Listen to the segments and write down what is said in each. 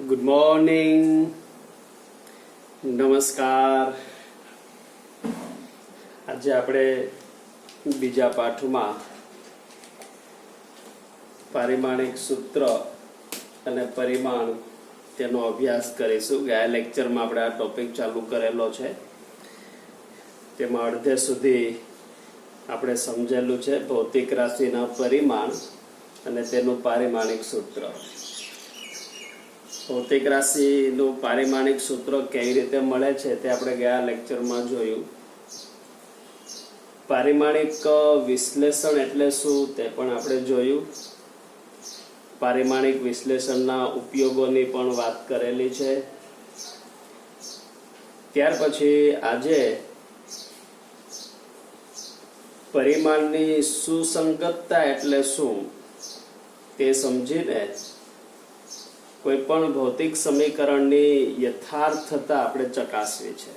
Good morning, નમસ્કાર. આજે આપણે બીજા પાઠમાં પારિમાણિક સૂત્ર અને પરિમાણ તેનો અભ્યાસ કરીશું. ગયા લેક્ચરમાં આપણે આ ટોપિક ચાલુ કરેલો છે. તેમાં અડધે સુધી આપણે સમજેલું છે ભૌતિક રાશિના પરિમાણ અને તેનું પારિમાણિક સૂત્ર. ભૌતિક રાશિનું પારિમાણિક સૂત્ર કેવી રીતે મળે છે તે આપણે ગયા લેક્ચરમાં જોયું. પારિમાણિક વિશ્લેષણ એટલે શું તે પણ આપણે જોયું. પારિમાણિક વિશ્લેષણના ઉપયોગોની પણ વાત કરેલી છે. ત્યાર પછી આજે પરિમાણની સુસંગતતા એટલે શું તે સમજીને કોઈ પણ ભૌતિક સમીકરણની યથાર્થતા આપણે ચકાસવી છે.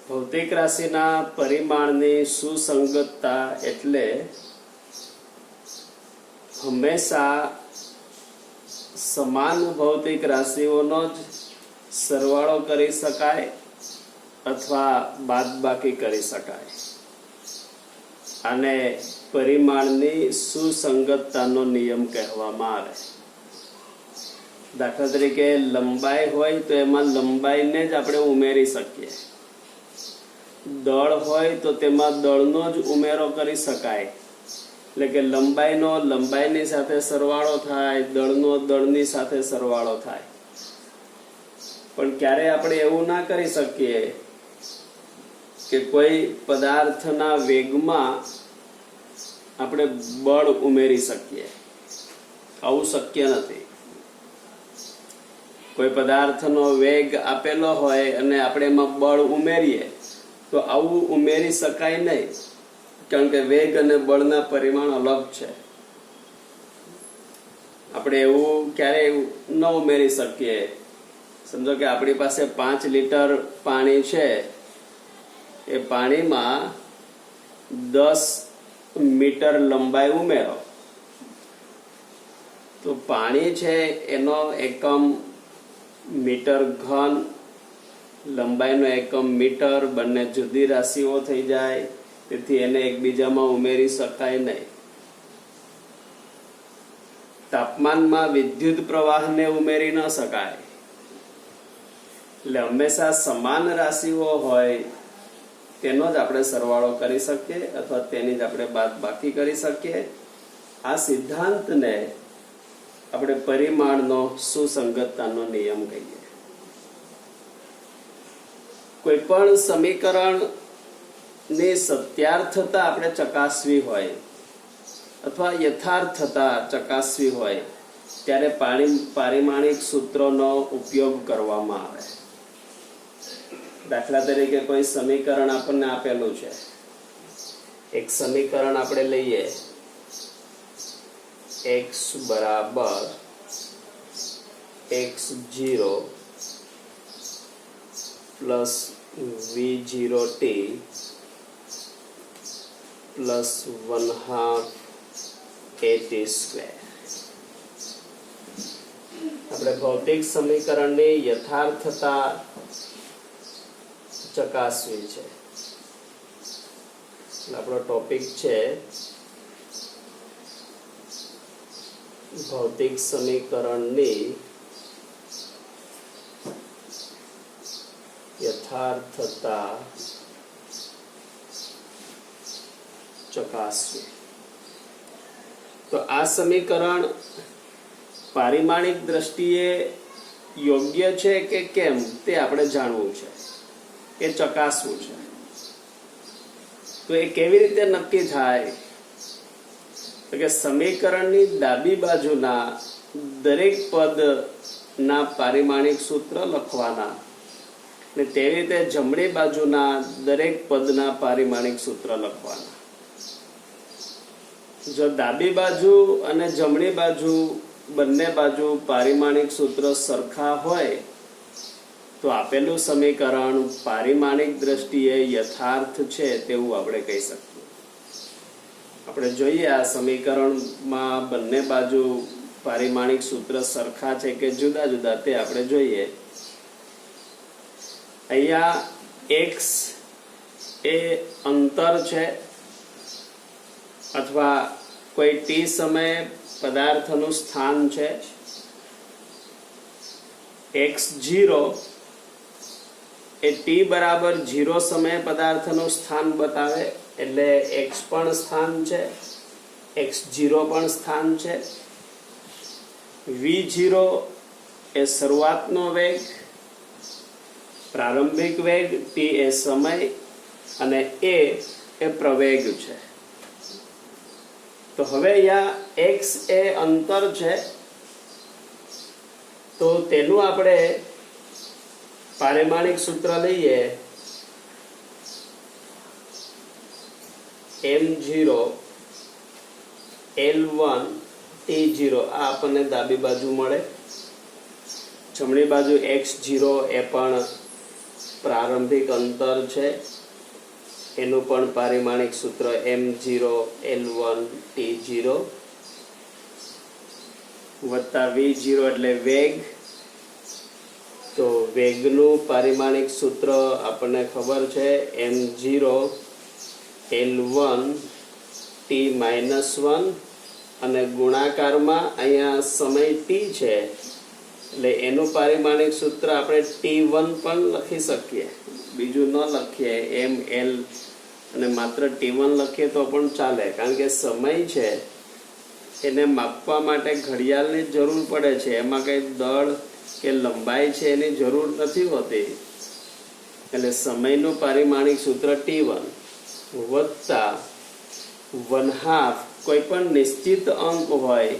ભૌતિક રાશિના પરિમાણની સુસંગતતા એટલે હંમેશા સમાન ભૌતિક રાશિઓનો જ સરવાળો કરી શકાય અથવા બાદબાકી કરી શકાય. અને પરિમાણની સુસંગતતાનો નિયમ કહેવામાં આવે. દાખલા તરીકે લંબાઈ હોય તો એમાં લંબાઈને જ આપણે ઉમેરી શકીએ. દળ હોય તો તેમાં દળનો જ ઉમેરો કરી શકાય. એટલે કે લંબાઈનો લંબાઈની સાથે સરવાળો થાય, દળનો દળની સાથે સરવાળો થાય. પણ ક્યારે આપણે એવું ના કરી શકીએ કે કોઈ પદાર્થના વેગમાં આપણે બળ ઉમેરી શકીએ. આવું શક્ય નથી. કોઈ પદાર્થનો વેગ આપેલો હોય અને આપણે એમાં બળ ઉમેરીએ તો આવું ઉમેરી શકાય નહીં, કારણ કે વેગ અને બળના પરિમાણ અલગ છે. આપણે એવું ક્યારેય ન ઉમેરી શકીએ. સમજો કે આપણી પાસે 5 લીટર પાણી છે, એ પાણીમાં 10 મીટર લંબાઈ ઉમેરો તો પાણી છે એનો એકમ મીટર ઘન, લંબાઈનો એકમ મીટર, બંને જુદી રાશિઓ થઈ જાય. તેથી એને એકબીજામાં ઉમેરી શકાય નહીં. તાપમાનમાં વિદ્યુત પ્રવાહને ઉમેરી ન શકાય. એટલે હંમેશા સમાન રાશિઓ હોય તેનો જ આપણે સરવાળો કરી શકીએ અથવા તેની જ આપણે બાદબાકી કરી શકીએ. આ સિદ્ધાંતને આપણે પરિમાણનો સુસંગતતાનો નિયમ કહીએ. કોઈ પણ સમીકરણની સત્યાર્થતા આપણે ચકાસવી હોય અથવા યથાર્થતા ચકાસવી હોય ત્યારે પારિમાણિક સૂત્રોનો ઉપયોગ કરવામાં આવે. દાખલા તરીકે કોઈ સમીકરણ આપણને આપેલું છે. એક સમીકરણ આપણે લઈએ, x બરાબર x0 plus v0t plus 1/2 at². આપણે ભૌતિક સમીકરણની યથાર્થતા ચકાસવી છે. આપણો ટોપિક છે ભૌતિક સમીકરણની યથાર્થતા ચકાસવી. તો આ સમીકરણ પારિમાણિક દ્રષ્ટિએ યોગ્ય છે કે કેમ તે આપણે જાણવું છે, એ ચકાસવું છે. તો એ કેવી રીતે નક્કી થાય? તો કે સમીકરણની ડાબી બાજુના દરેક પદના પારિમાણિક સૂત્ર લખવાના અને તેવી રીતે જમણી બાજુના દરેક પદના પારિમાણિક સૂત્ર લખવાના. જો ડાબી બાજુ અને જમણી બાજુ બંને બાજુ પારિમાણિક સૂત્ર સરખા હોય તો આપેલું સમીકરણ પારિમાણિક દ્રષ્ટિએ યથાર્થ છે તેવું આપણે કહી શકીએ. આપણે જોઈએ આ સમીકરણમાં બંને બાજુ પારિમાણિક સૂત્ર સરખા છે કે જુદા જુદા તે આપણે જોઈએ. અહીંયા x એ અંતર છે અથવા કોઈ t સમયે પદાર્થનું સ્થાન છે. x0 એ t બરાબર 0 સમયે પદાર્થનું સ્થાન બતાવે એટલે x પણ સ્થાન છે, x0 પણ સ્થાન છે. v0 એ શરૂઆતનો વેગ, પ્રારંભિક વેગ, t એ સમય અને a એ પ્રવેગ છે. તો હવે અહીંયા x એ અંતર છે તો તેનું આપણે પારિમાણિક સૂત્ર લઈએ m0 L1 T0. આ આપણને ડાબી બાજુ મળે. જમણી બાજુ x0 એ પણ પ્રારંભિક અંતર છે, એનું પણ પારિમાણિક સૂત્ર m0 L1 T0 વત્તા v0 એટલે વેગ. તો વેગનું પારિમાણિક સૂત્ર આપણને ખબર છે m0 L1 T-1 અને ગુણાકારમાં અહીંયા સમય t છે એટલે એનું પારિમાણિક સૂત્ર આપણે T1 પણ લખી શકીએ, બીજું ન લખીએ ml અને માત્ર T1 લખીએ તો પણ ચાલે, કારણ કે સમય છે એને માપવા માટે ઘડિયાળની જરૂર પડે છે. એમાં કઈ દળ કે લંબાઈ છે એની જરૂર નથી હોતી. એટલે સમયનું પારિમાણિક સૂત્ર T1 વત્તા 1/2 કોઈ પણ નિશ્ચિત અંક હોય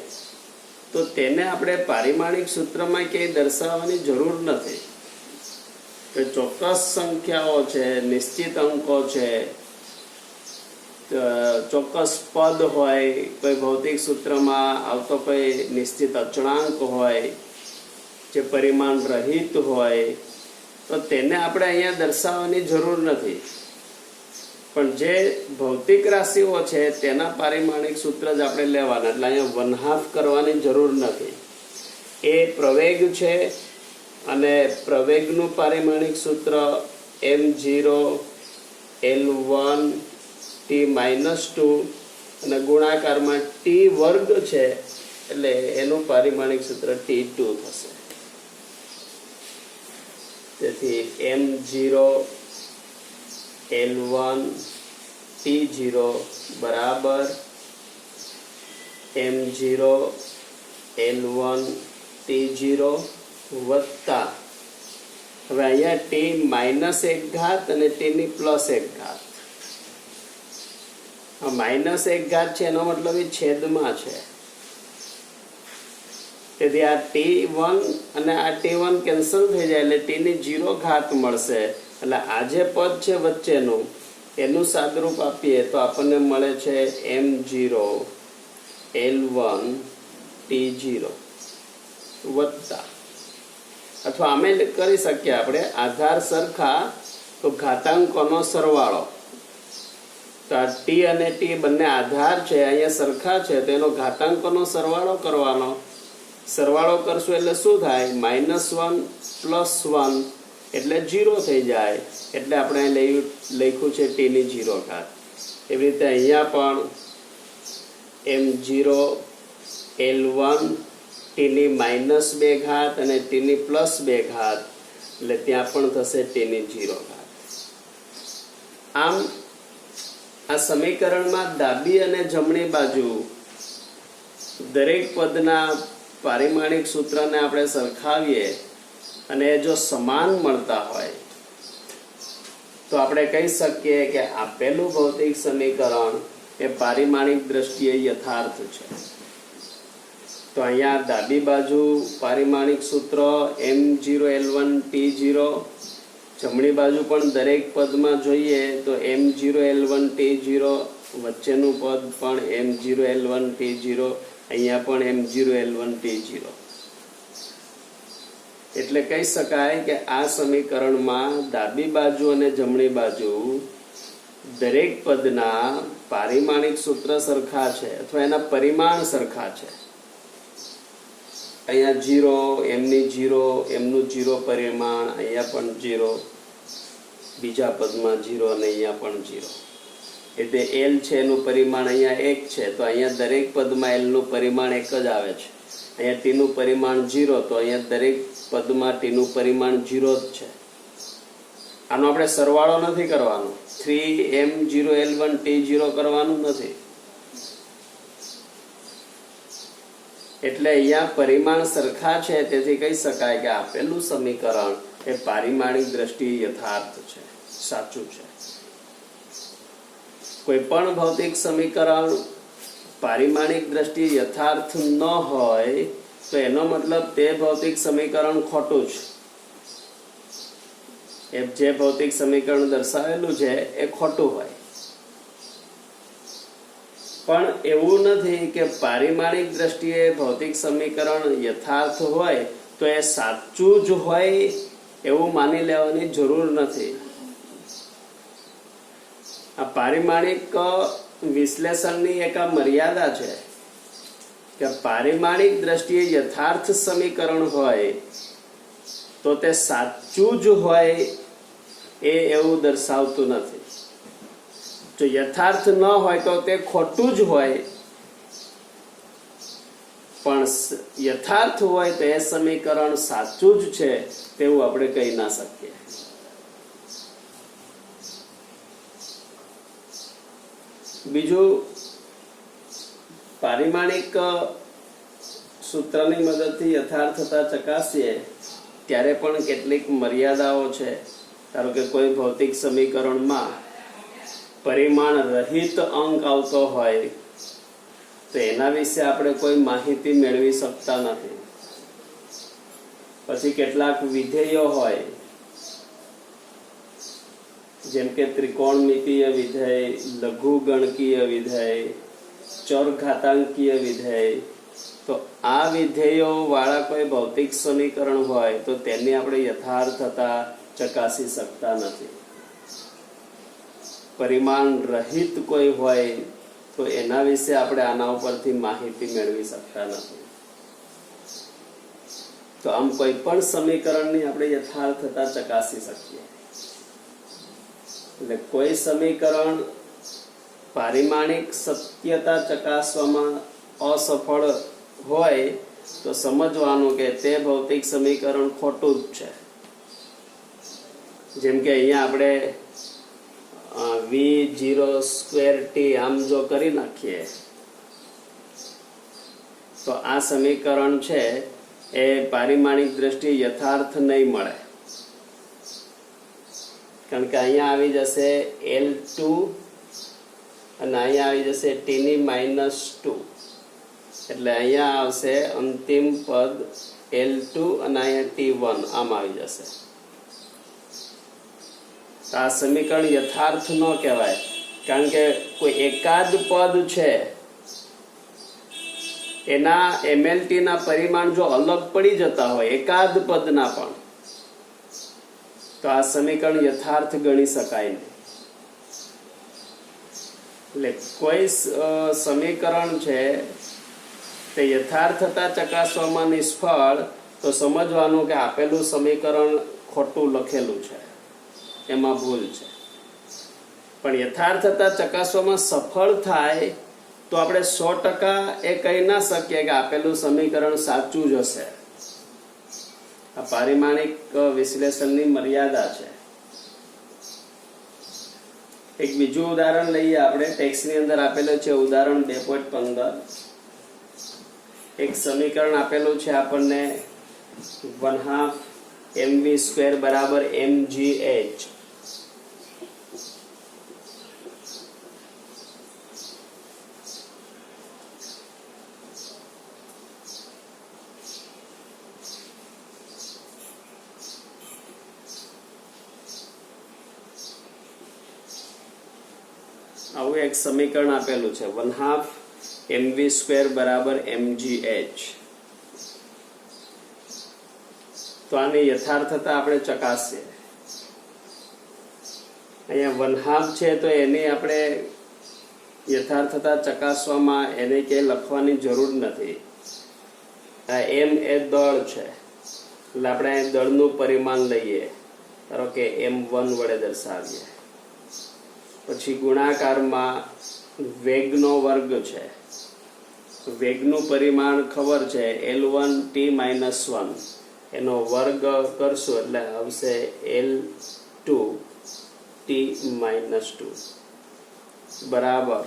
તો તેને આપણે પારિમાણિક સૂત્રમાં ક્યાંય દર્શાવવાની જરૂર નથી. કે ચોક્કસ સંખ્યાઓ છે, નિશ્ચિત અંકો છે, ચોક્કસ પદ હોય, કોઈ ભૌતિક સૂત્રમાં આવતો કોઈ નિશ્ચિત અચળાંક હોય જે પરિમાણ રહિત હોય તો તેને આપણે અહીંયા દર્શાવવાની જરૂર નથી. પણ જે ભૌતિક રાશિઓ છે તેના પારિમાણિક સૂત્ર જ આપણે લેવાના, એટલે અહીંયા 1/2 કરવાની જરૂર નથી. એ પ્રવેગ છે અને પ્રવેગનું પારિમાણિક સૂત્ર m0 L1 T-2 અને ગુણાકારમાં t વર્ગ છે એટલે એનું પારિમાણિક સૂત્ર T2 થશે. તેથી m0 L1 T0 બરાબર m0 L1 T0 વત્તા હવે અહીંયા t-1 અને t+1. -1 છે એનો મતલબ એ છેદમાં છે. તેથી આ t1 અને આ t1 કેન્સલ થઈ જાય એટલે t0 મળશે. એટલે આ જે પદ છે વચ્ચેનું એનું સાદરૂપ આપીએ તો આપણને મળે છે m0 L1 T0 વત્તા, અથવા અમે કરી શકીએ આપણે આધાર સરખા તો ઘાતાંકોનો સરવાળો. તો આ t અને t બંને આધાર છે, અહીંયા સરખા છે તો એનો ઘાતાંકોનો સરવાળો કરવાનો. સરવાળો કરશું એટલે શું થાય? -1 + 1 એટલે 0 થઈ જાય. એટલે આપણે લખ્યું છે t0. એવી રીતે અહીંયા પણ m0 L1 t-2 અને t+2 એટલે ત્યાં પણ થશે t0. આમ આ સમીકરણમાં ડાબી અને જમણી બાજુ દરેક પદના પારિમાણિક સૂત્રને આપણે સરખાવીએ અને જો સમાન મળતા હોય તો આપણે કહી શકીએ કે આપેલું ભૌતિક સમીકરણ એ પારિમાણિક દ્રષ્ટિએ યથાર્થ છે. તો અહીંયા ડાબી બાજુ પારિમાણિક સૂત્ર m0 L1 T0, જમણી બાજુ પણ દરેક પદમાં જોઈએ તો m0 L1 T0, વચ્ચેનું પદ પણ m0 L1 T0, અહીંયા પણ m0 L1 T0. એટલે કહી શકાય કે આ સમીકરણમાં ડાબી બાજુ અને જમણી બાજુ દરેક પદના પારિમાણિક સૂત્ર સરખા છે અથવા એના પરિમાણ સરખા છે. અહીંયા 0, એમની 0, એમનું 0 પરિમાણ, અહીંયા પણ 0, બીજા પદમાં 0 અને અહીંયા પણ 0. એટલે l છે એનું પરિમાણ અહીંયા 1 છે, તો અહીંયા દરેક પદમાં l નું પરિમાણ 1 જ આવે છે. અહીંયા t નું પરિમાણ 0, તો અહીંયા દરેક પદમાં t નું પરિમાણ 0 જ છે. આનો આપણે સરવાળો નથી કરવાનો, 3m0l1 t0 કરવાનું નથી. એટલે અહીંયા પરિમાણ સરખા છે, તેથી કહી શકાય કે આપેલું સમીકરણ એ પારિમાણિક દ્રષ્ટિએ યથાર્થ છે, સાચું છે. કોઈ પણ ભૌતિક સમીકરણ પારિમાણિક દ્રષ્ટિએ યથાર્થ ન હોય તો એનો મતલબ તે ભૌતિક સમીકરણ ખોટું છે. એ જે ભૌતિક સમીકરણ દર્શાવેલું છે એ ખોટું હોય. પણ એવું નથી કે પારિમાણિક દ્રષ્ટિએ ભૌતિક સમીકરણ યથાર્થ હોય તો એ સાચું જ હોય એવું માની લેવાની જરૂર નથી. આ પારિમાણિક વિશ્લેષણની એક મર્યાદા છે કે પારિમાણિક દ્રષ્ટિએ યથાર્થ સમીકરણ હોય તો તે સાચું જ હોય એવું દર્શાવતું નથી. જો યથાર્થ ન હોય તો તે ખોટું જ હોય, પણ યથાર્થ હોય તો એ સમીકરણ સાચું જ છે તેવું આપણે કહી ના શકીએ. બીજું, પારિમાણિક સૂત્રની મદદથી યથાર્થતા ચકાસીએ ત્યારે પણ કેટલીક મર્યાદાઓ છે. ધારો કે કોઈ ભૌતિક સમીકરણમાં પરિમાણ રહિત અંક આવતો હોય તો એના વિશે આપણે કોઈ માહિતી મેળવી શકતા નથી. પછી કેટલાક વિધેયો હોય, જેમ કે ત્રિકોણમિતીય વિધેય, લઘુગણકીય વિધેય, ચરઘાતાંકીય વિધેય, તો આ વિધેયો વાળા કોઈ ભૌતિક સમીકરણ હોય તો તેની આપણે યથાર્થતા ચકાસી શકતા નથી. પરિમાણ રહિત કોઈ હોય તો એના વિશે આપણે આના ઉપરથી માહિતી મેળવી શકતા નથી. તો આમ કોઈ પણ સમીકરણની આપણે યથાર્થતા ચકાસી શકીએ. એટલે કોઈ સમીકરણ પારિમાણિક સત્યતા ચકાસવામાં અસફળ હોય તો સમજવાનું કે તે ભૌતિક સમીકરણ ખોટું જ છે. જેમ કે અહીંયા આપણે v0² આમ જો કરી નાખીએ તો આ સમીકરણ છે એ પારિમાણિક દ્રષ્ટિએ યથાર્થ નહીં મળે. કારણ કે અહીંયા આવી જશે L2 અને અહીંયા આવી જશે t-2, એટલે અહીંયા આવશે અંતિમ પદ L2 અને અહીંયા t1 આમ આવી જશે. આ સમીકરણ યથાર્થ ન કહેવાય, કારણ કે કોઈ એકાદ પદ છે એના MLT ના પરિમાણ જો અલગ પડી જતા હોય એકાદ પદના પણ, તો આ સમીકરણ યથાર્થ ગણી શકાય નહીં. એટલે કોઈ સમીકરણ છે તે યથાર્થતા ચકાસવામાં નિષ્ફળ તો સમજવાનું કે આપેલું સમીકરણ ખોટું લખેલું છે, એમાં ભૂલ છે. પણ યથાર્થતા ચકાસવામાં સફળ થાય તો આપણે 100% એ કહી ના શકીએ કે આપેલું સમીકરણ સાચું જ હશે. આ પારિમાણિક વિશ્લેષણની મર્યાદા છે. એક બીજું ઉદાહરણ લઈએ આપણે. ટેક્સ્ટની અંદર આપેલું છે ઉદાહરણ 2.15. એક સમીકરણ આપેલું છે આપણને 1/2 mv² બરાબર mgh. આવું એક સમીકરણ આપેલું છે 1/2 mv² બરાબર mgh. તો આની યથાર્થતા આપણે ચકાસીએ. અહીંયા 1/2 છે તો એની આપણે યથાર્થતા ચકાસવામાં એને કે લખવાની જરૂર નથી. આ m એ દળ છે એટલે આપણે દળનું પરિમાણ લઈએ, ધારો કે m1 વડે દર્શાવીએ. પછી ગુણાકારમાં વેગનો વર્ગ છે, વેગનું પરિમાણ ખબર છે L1 t-1, એનો વર્ગ કરશું એટલે આવશે L2 t-2 બરાબર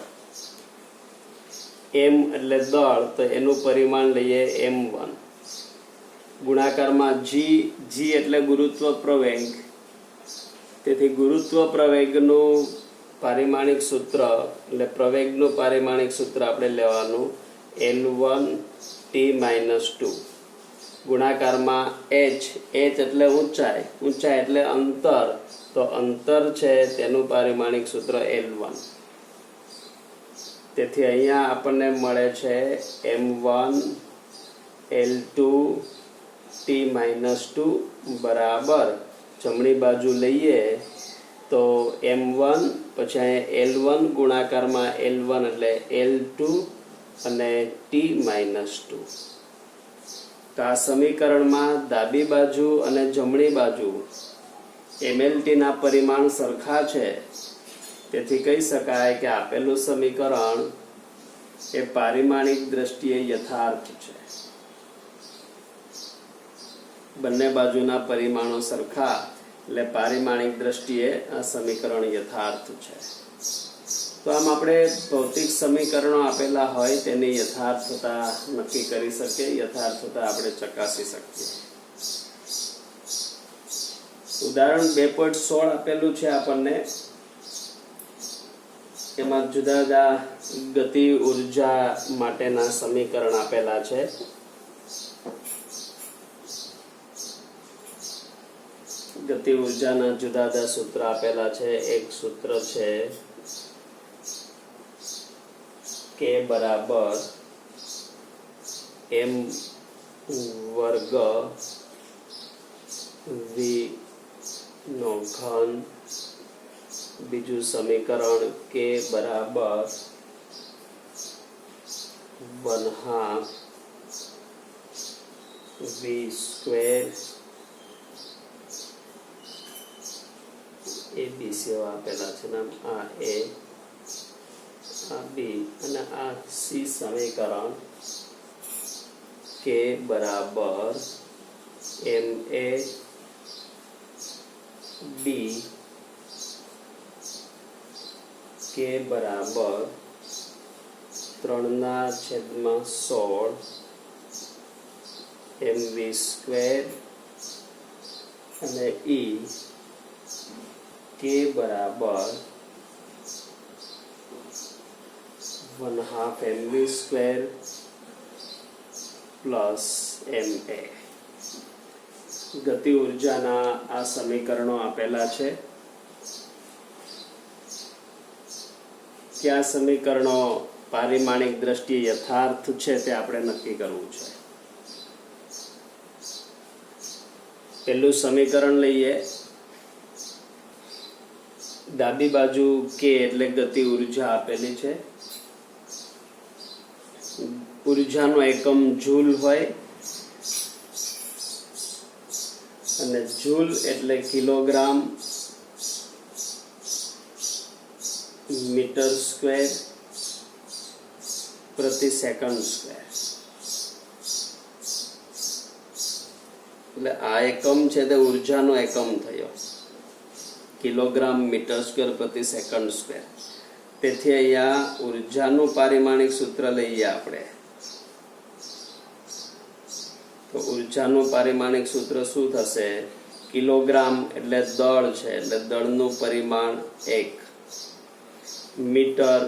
m એટલે દળ, તો એનું પરિમાણ લઈએ m1. ગુણાકારમાં g એટલે ગુરુત્વ પ્રવેગ, તેથી ગુરુત્વ પ્રવેગનું પારિમાણિક સૂત્ર એટલે પ્રવેગનું પારિમાણિક સૂત્ર આપણે લેવાનું L1 t-2. ગુણાકારમાં h એટલે ઊંચાઈ, ઊંચાઈ એટલે અંતર, તો અંતર છે તેનું પારિમાણિક સૂત્ર L1. તેથી અહીંયા આપણને મળે છે m1 L2 t-2 બરાબર, જમણી બાજુ લઈએ તો m1 પછી અહીંયા L1 ગુણાકારમાં L1 એટલે L2 અને t-2. તો આ સમીકરણમાં ડાબી બાજુ અને જમણી બાજુ MLT ના પરિમાણ સરખા છે, તેથી કહી શકાય કે આપેલું સમીકરણ એ પારિમાણિક દ્રષ્ટિએ યથાર્થ છે. બંને બાજુના પરિમાણો સરખા એટલે પારિમાણિક દ્રષ્ટિએ આ સમીકરણ યથાર્થ છે. તો આમ આપણે ભૌતિક સમીકરણો આપેલા હોય તેની યથાર્થતા નક્કી કરી શકીએ, યથાર્થતા આપણે ચકાસી શકીએ. ઉદાહરણ 2.16 આપેલું છે આપણને, એમાં જુદા જુદા ગતિ ઉર્જા માટેના સમીકરણ આપેલા છે. ગતિ ઉર્જાના જુદા જુદા સૂત્ર આપેલા છે. એક સૂત્ર છે k બરાબર m વર્ગ v નો ઘન. બીજું સમીકરણ k બરાબર 1/2 v સ્ક્વેર. ABC આપેલા છે નામ, આ a, આ b અને આ c સમીકરણ k બરાબર ma b k બરાબર 3/16 mv સ્ક્વેર અને e k બરાબર 1/2 mv સ્ક્વેર પ્લસ ma. ગતિ ઉર્જાના આ સમીકરણો આપેલા છે. કયા સમીકરણો પારિમાણિક દ્રષ્ટિએ યથાર્થ છે તે આપણે નક્કી કરવું છે. પહેલું સમીકરણ લઈએ. ડાબી બાજુ k એટલે ગતિ ઉર્જા આપેલી છે. ઉર્જાનો એકમ જૂલ હોય અને જૂલ એટલે કિલોગ્રામ મીટર સ્ક્વેર પ્રતિ સેકન્ડ સ્ક્વેર. એટલે આ એકમ છે તે ઉર્જાનો એકમ થયો, કિલોગ્રામ મીટર સ્ક્વેર પ્રતિ સેકન્ડ સ્ક્વેર. તેથી અહીંયા ઉર્જાનું પારિમાણિક સૂત્ર લઈએ આપણે. તો ઉર્જાનું પારિમાણિક સૂત્ર શું થશે? કિલોગ્રામ એટલે દળ છે, એટલે દળનું પરિમાણ 1. મીટર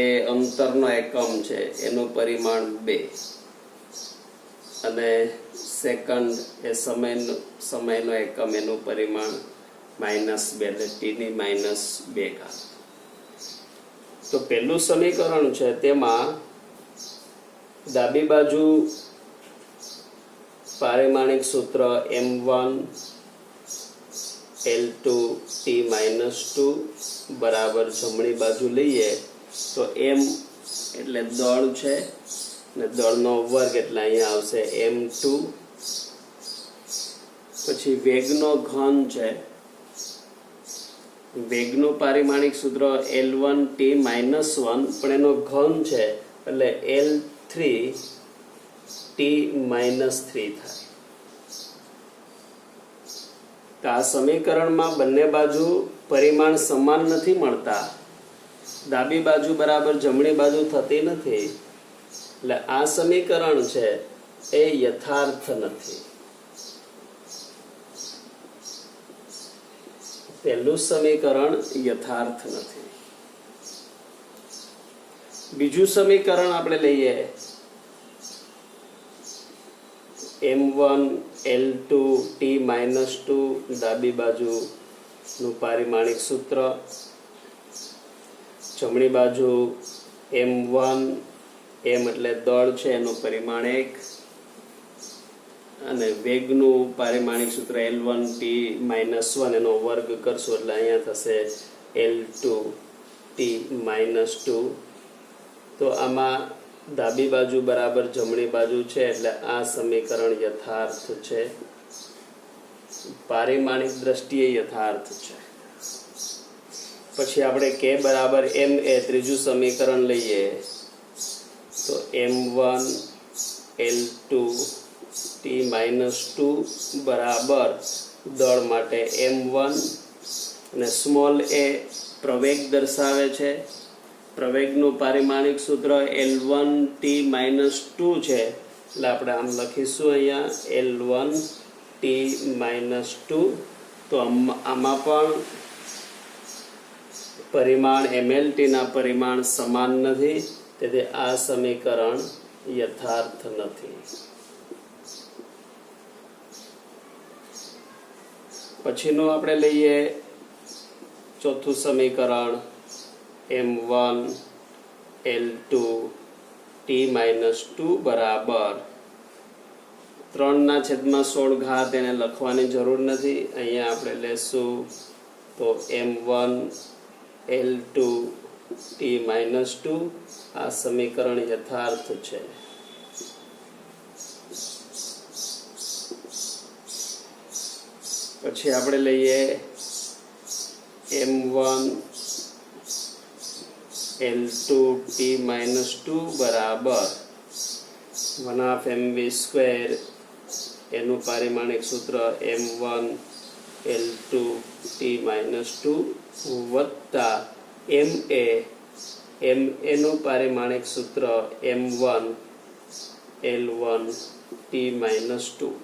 એ અંતરનો એકમ છે, એનું પરિમાણ 2. અને સેકન્ડ એ સમયનો એકમ, એનું પરિમાણ -2 એટલે t-2. તો પહેલું સમીકરણ છે તેમાં ડાબી બાજુ પારિમાણિક સૂત્ર m1 L2 t-2 બરાબર જમણી બાજુ લઈએ તો m એટલે દળ છે ને દળનો વર્ગ એટલે અહીંયા આવશે m2. પછી વેગનો ઘન છે, વેગનું પારિમાણિક સૂત્ર L1T - 1, પણ એનો ઘન છે એટલે L3T - 3 થાય. તો આ સમીકરણમાં બંને બાજુ પરિમાણ સમાન નથી મળતા, ડાબી બાજુ બરાબર જમણી બાજુ થતી નથી, એટલે આ સમીકરણ છે એ યથાર્થ નથી. પહેલું સમીકરણ યથાર્થ નથી. બીજું સમીકરણ આપણે લઈએ m1 L2 T - 2, ડાબી બાજુ નું પારિમાણિક સૂત્ર, જમણી બાજુ m1, m એટલે દળ છે એનું પરિમાણ 1, અને વેગનું પારિમાણિક સૂત્ર L1T - 1 એનો વર્ગ કરશું એટલે અહીંયા થશે L2T - 2. તો આમાં ડાબી બાજુ બરાબર જમણી બાજુ છે એટલે આ સમીકરણ યથાર્થ છે, પારિમાણિક દ્રષ્ટિએ યથાર્થ છે. પછી આપણે k બરાબર m એ ત્રીજું સમીકરણ લઈએ તો m1 L2 T - 2 બરાબર દળ માટે m1 અને સ્મોલ a પ્રવેગ દર્શાવે છે. પ્રવેગનું પારિમાણિક સૂત્ર L1T - 2 છે એટલે આપણે આમ લખીશું અહીંયા L1T - 2. તો આમાં પણ પરિમાણ MLT ના પરિમાણ સમાન નથી, તેથી આ સમીકરણ યથાર્થ નથી. પછીનું આપણે લઈએ ચોથું સમીકરણ m1 L2 T - 2 બરાબર 3/16 એને લખવાની જરૂર નથી, અહીંયા આપણે લેશું તો m1 L2 T - 2. આ સમીકરણ યથાર્થ છે. પછી આપણે લઈએ m1 L2 T - 2 બરાબર 1/2mv², એનું પારિમાણિક સૂત્ર m1 L2 T - 2 વત્તા ma નું પારિમાણિક સૂત્ર m1 L1 T - 2.